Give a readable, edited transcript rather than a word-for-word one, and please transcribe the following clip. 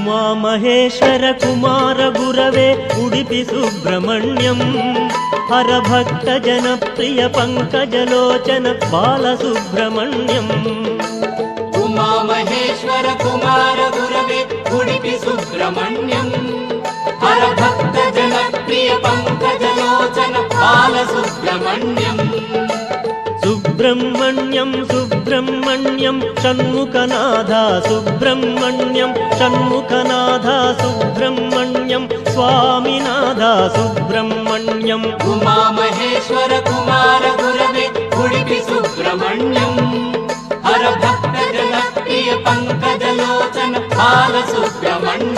उमामहेश्वर कुमार गुरवे उडुपि सुब्रह्मण्यं हरभक्त जनप्रिय पंकजलोचन बालसुब्रह्मण्यम् उमामहेश्वर कुमार गुरवे उडुपि सुब्रह्मण्यम् हरभक्त जनप्रिय पंकजलोचन बालसुब्रह्मण्यम् सुब्रह्मण्यं सुब्रह्मण्यं षण्मुखनाथा सुब्रह्मण्यं षण्मुखनाथा सुब्रह्मण्यं स्वामिनाथा सुब्रह्मण्यम् उमामहेश्वर कुमार गुरवे उडुपि सुब्रह्मण्यम् हरभक्त जनप्रिय पंकजलोचन बालसुब्रह्मण्यम्